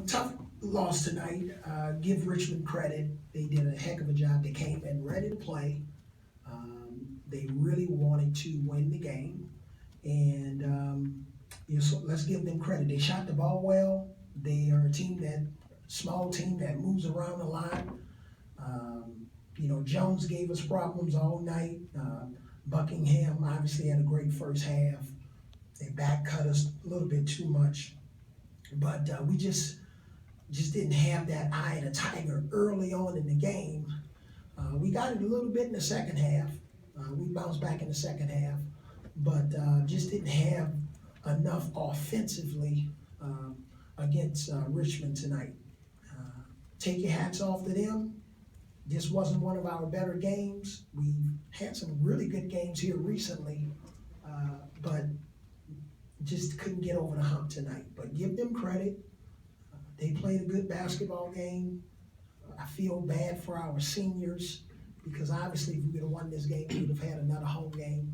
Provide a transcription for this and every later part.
Tough loss tonight. Give Richmond credit. They did a heck of a job. They came in ready to play. They really wanted to win the game. And so let's give them credit. They shot the ball well. They are a small team that moves around a lot. Jones gave us problems all night. Buckingham obviously had a great first half. They back cut us a little bit too much. But we just didn't have that eye of the tiger early on in the game. We got it a little bit in the second half. We bounced back in the second half, but just didn't have enough offensively against Richmond tonight. Take your hats off to them. This wasn't one of our better games. We've had some really good games here recently, but just couldn't get over the hump tonight. But give them credit. They played a good basketball game. I feel bad for our seniors because obviously if we could have won this game, we would have had another home game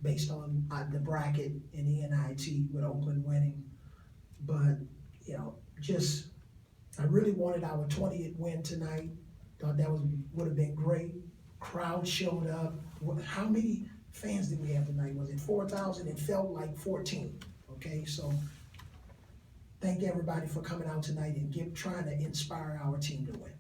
based on the bracket in the NIT with Oakland winning. But, I really wanted our 20th win tonight. Thought that would have been great. Crowd showed up. How many fans did we have tonight? Was it 4,000? It felt like 14. Okay, so thank everybody for coming out tonight and trying to inspire our team to win.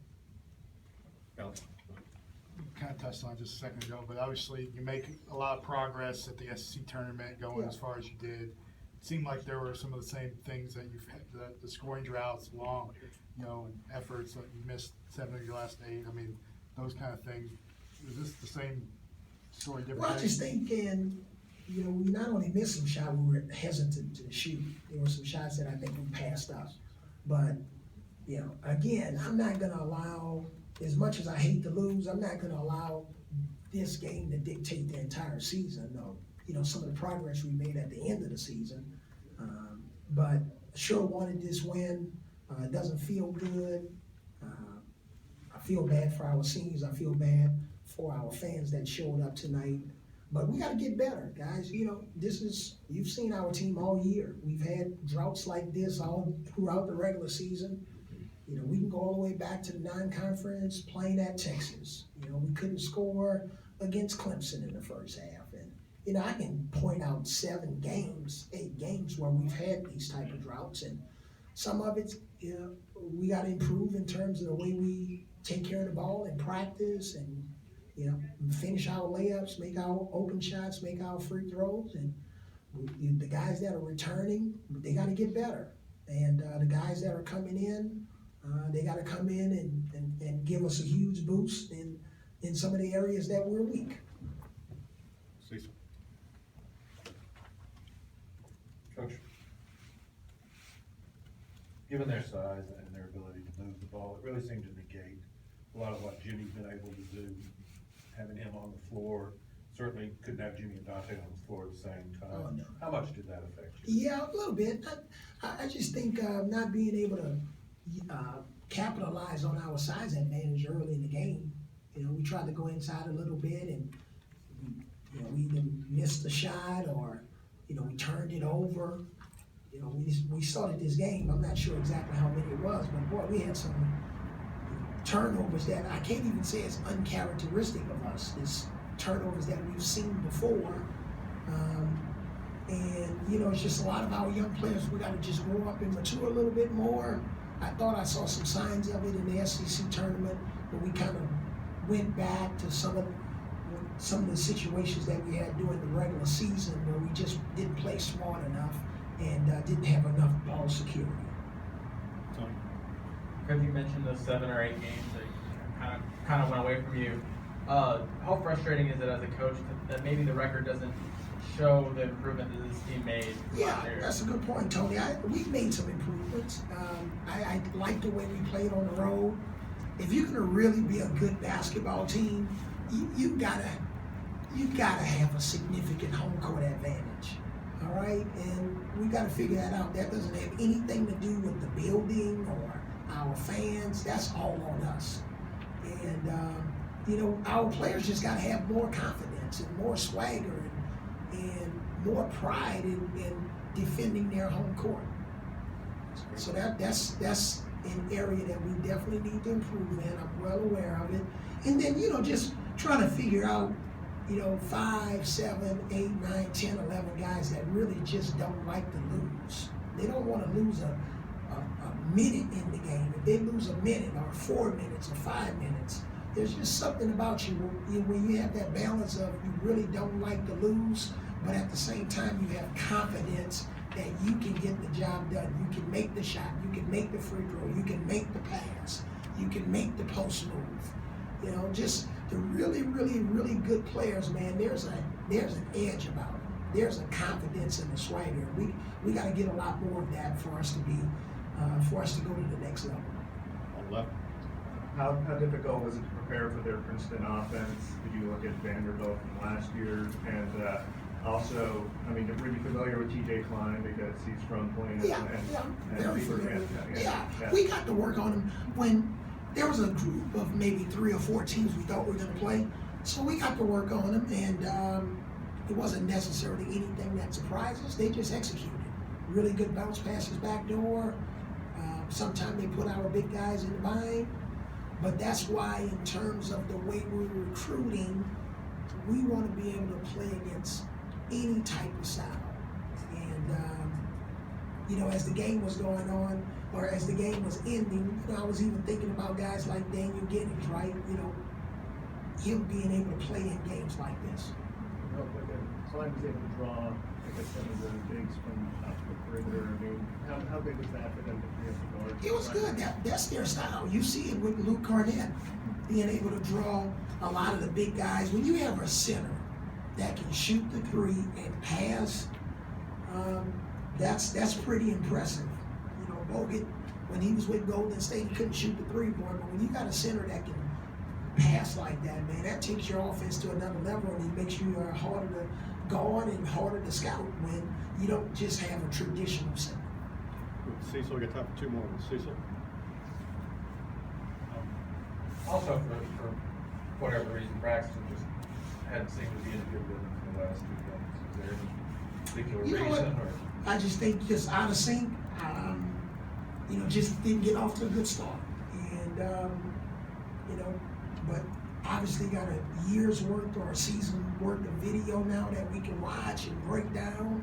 Kind of touched on it just a second ago, but obviously you make a lot of progress at the SEC tournament going as far as you did. It seemed like there were some of the same things that you've had, the scoring droughts, long, and efforts that you missed 7 of your last 8. I mean, those kind of things. Is this the same story, different? Well, I just think, we not only missed some shots, we were hesitant to shoot. There were some shots that I think we passed up. But, again, I'm not going to allow, as much as I hate to lose, I'm not going to allow this game to dictate the entire season. No, some of the progress we made at the end of the season. But sure wanted this win. It doesn't feel good. I feel bad for our seniors. I feel bad for our fans that showed up tonight. But we got to get better, guys. You've seen our team all year. We've had droughts like this all throughout the regular season. We can go all the way back to the non-conference playing at Texas. We couldn't score against Clemson in the first half. And, I can point out 8 games where we've had these type of droughts. And some of it's, we got to improve in terms of the way we take care of the ball in practice and, finish our layups, make our open shots, make our free throws. And the guys that are returning, they got to get better. And the guys that are coming in, they got to come in and give us a huge boost in some of the areas that we're weak. Coach, given their size and their ability to move the ball, it really seemed to negate a lot of what Jimmy's been able to do. Having him on the floor, certainly couldn't have Jimmy and Dante on the floor at the same time. Oh, no. How much did that affect you? Yeah, a little bit. I just think not being able to capitalize on our size advantage early in the game. We tried to go inside a little bit and we either missed a shot or we turned it over. We started this game. I'm not sure exactly how many it was, but boy, we had some turnovers that I can't even say it's uncharacteristic of us. It's turnovers that we've seen before. It's just a lot of our young players, we got to just grow up and mature a little bit more. I thought I saw some signs of it in the SEC tournament, but we kind of went back to some of the situations that we had during the regular season where we just didn't play smart enough and didn't have enough ball security. Because you mentioned those 7 or 8 games that kind of went away from you. How frustrating is it as a coach that maybe the record doesn't show the improvement that this team made? Yeah, that's a good point, Tony. We've made some improvements. I like the way we played on the road. If you're going to really be a good basketball team, you gotta have a significant home court advantage. All right, and we got to figure that out. That doesn't have anything to do with the building or our fans. That's all on us. And our players just got to have more confidence and more swagger and more pride in defending their home court. So that's an area that we definitely need to improve in. I'm well aware of it. And then, just trying to figure out, 5, 7, 8, 9, 10, 11 guys that really just don't like to lose. They don't want to lose a minute in the game. If they lose a minute or 4 minutes or 5 minutes, there's just something about you when you have that balance of you really don't like to lose, but at the same time you have confidence that you can get the job done. You can make the shot, you can make the free throw, you can make the pass, you can make the post move. Just the really, really, really good players, man, there's an edge about them. There's a confidence and a swagger. We got to get a lot more of that for us to go to the next level. On left. How difficult was it to prepare for their Princeton offense? Did you look at Vanderbilt from last year? And also, were you familiar with TJ Klein because he's from Plano? Yeah, very familiar. Yeah. We got to work on him when there was a group of maybe 3 or 4 teams we thought were going to play. So we got to work on him, and it wasn't necessarily anything that surprised us. They just executed. Really good bounce passes back door. Sometimes they put our big guys in the bind. But that's why, in terms of the way we're recruiting, we want to be able to play against any type of style. And, as the game was going on, or as the game was ending, I was even thinking about guys like Daniel Giddings, right? Him being able to play in games like this. Klein was able to draw, some of the bigs from the perimeter. How big was that for them to be able to guard? It was good. That's their style. You see it with Luke Cornett being able to draw a lot of the big guys. When you have a center that can shoot the three and pass, that's pretty impressive. Bogut, when he was with Golden State, he couldn't shoot the three-point, but when you got a center that can pass like that, man, that takes your offense to another level, and it makes you harder to guard and harder to scout when you don't just have a traditional center. Cecil, we got time for 2 more. Cecil? Also, for whatever reason, Braxton just hadn't seemed to be in a good rhythm for the last 2 games. Is there any particular You know reason? what? I just think just out of sync, just didn't get off to a good start. And, but obviously got a year's worth or a season worth of video now that we can watch and break down.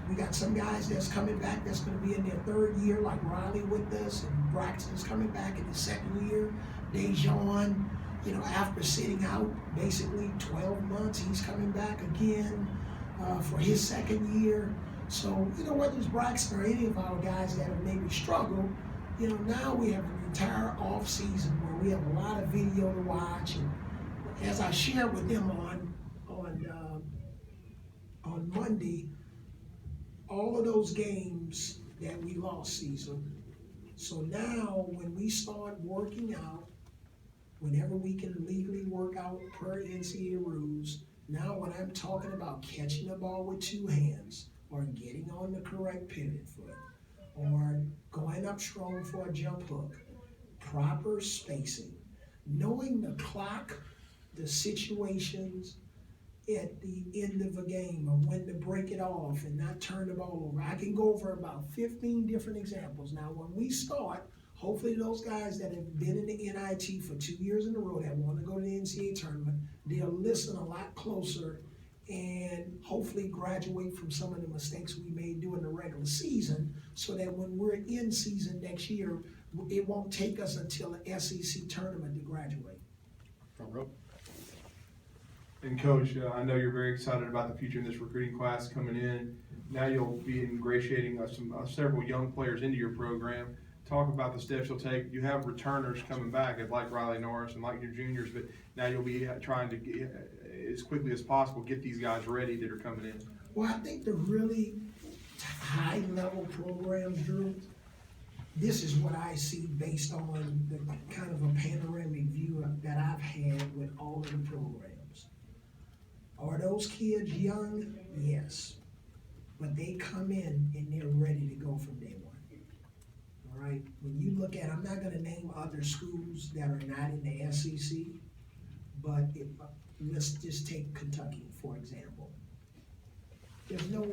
We got some guys that's coming back that's going to be in their 3rd year, like Riley with us, and Braxton's coming back in his 2nd year. Dejan, after sitting out basically 12 months, he's coming back again for his 2nd year. So, whether it's Braxton or any of our guys that have maybe struggled, now we have an entire off season where we have a lot of video to watch. And as I shared with them on Monday, all of those games that we lost season. So now when we start working out, whenever we can legally work out per NCAA rules, now when I'm talking about catching the ball with 2 hands, or getting on the correct pivot foot, or going up strong for a jump hook, proper spacing, knowing the clock, the situations at the end of a game of when to break it off and not turn the ball over. I can go over about 15 different examples. Now, when we start, hopefully those guys that have been in the NIT for 2 years in a row that want to go to the NCAA tournament, they'll listen a lot closer and hopefully graduate from some of the mistakes we made during the regular season, so that when we're in season next year, it won't take us until the SEC tournament to graduate. Front row. And Coach, I know you're very excited about the future in this recruiting class coming in. Now you'll be ingratiating several young players into your program. Talk about the steps you'll take. You have returners coming back, like Riley Norris and like your juniors, but now you'll be trying to get, as quickly as possible, get these guys ready that are coming in. Well, I think the really high-level programs, Drew, this is what I see based on the kind of a panoramic view that I've had with all of the programs. Are those kids young? Yes. But they come in and they're ready to go from day one. All right? When you look at, I'm not going to name other schools that are not in the SEC, but let's just take Kentucky, for example. There's no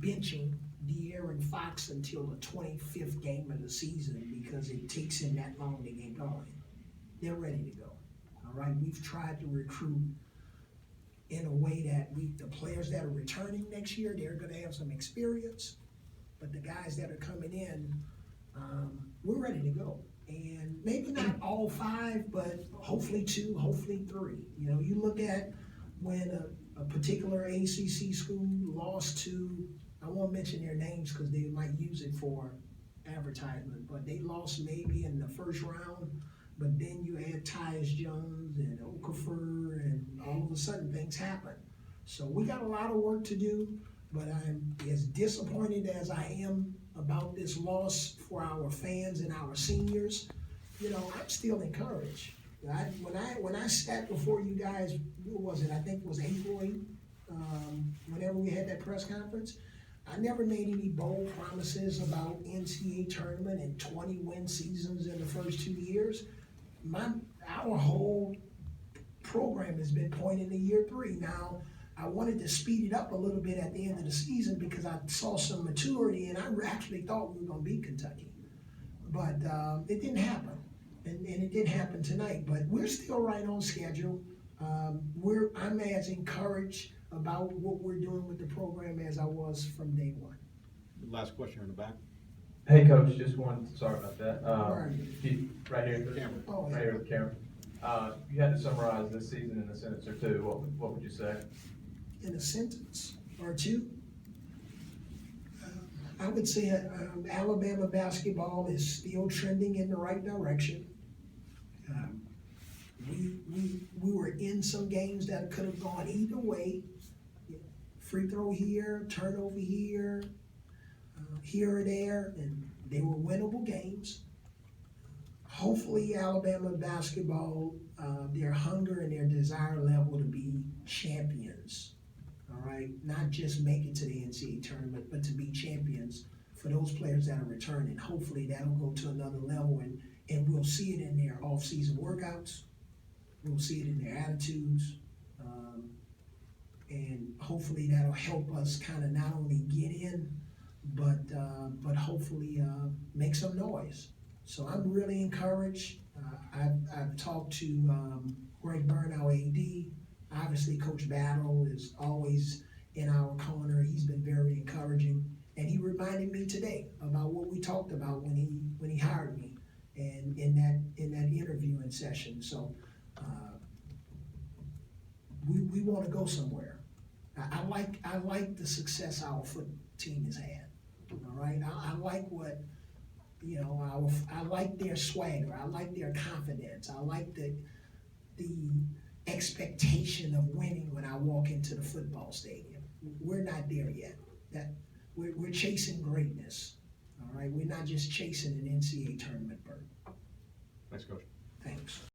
benching De'Aaron Fox until the 25th game of the season because it takes him that long to get going. They're ready to go. All right, we've tried to recruit in a way that the players that are returning next year, they're going to have some experience, but the guys that are coming in, we're ready to go. And maybe not all 5, but hopefully 2, hopefully 3. You know, you look at when a particular ACC school lost to, I won't mention their names because they might use it for advertisement, but they lost maybe in the first round, but then you add Tyus Jones and Okafor, and all of a sudden things happen. So we got a lot of work to do, but I'm as disappointed as I am about this loss for our fans and our seniors. You know, I'm still encouraged. When I sat before you guys, what was it? I think it was April 8th, whenever we had that press conference. I never made any bold promises about NCAA tournament and 20-win seasons in the first 2 years. Our whole program has been pointing to year 3. Now, I wanted to speed it up a little bit at the end of the season because I saw some maturity, and I actually thought we were going to beat Kentucky. But it didn't happen, and it did happen tonight. But we're still right on schedule. I'm as encouraged about what we're doing with the program as I was from day one. Last question in the back. Hey, Coach, just one, sorry about that. Where are you? Right here, Camera. Oh, right here with the camera. You had to summarize this season in a sentence or two. What would you say? In a sentence or two, I would say Alabama basketball is still trending in the right direction. We were in some games that could have gone either way. Free throw here, turnover here, here or there, and they were winnable games. Hopefully Alabama basketball, their hunger and their desire level to be champions, all right? Not just make it to the NCAA tournament, but to be champions for those players that are returning. Hopefully that'll go to another level, and we'll see it in their off-season workouts. We'll see it in their attitudes. And hopefully that'll help us kind of not only get in, but hopefully make some noise. So I'm really encouraged. I've talked to Greg Byrne, our AD. Obviously, Coach Battle is always in our corner. He's been very encouraging, and he reminded me today about what we talked about when he hired me, and in that interviewing session. So we want to go somewhere. I like the success our foot team has had. All right, I like what. You know, I like their swagger. I like their confidence. I like the expectation of winning when I walk into the football stadium. We're not there yet. We're chasing greatness. All right, we're not just chasing an NCAA tournament berth. Thanks, Coach. Thanks.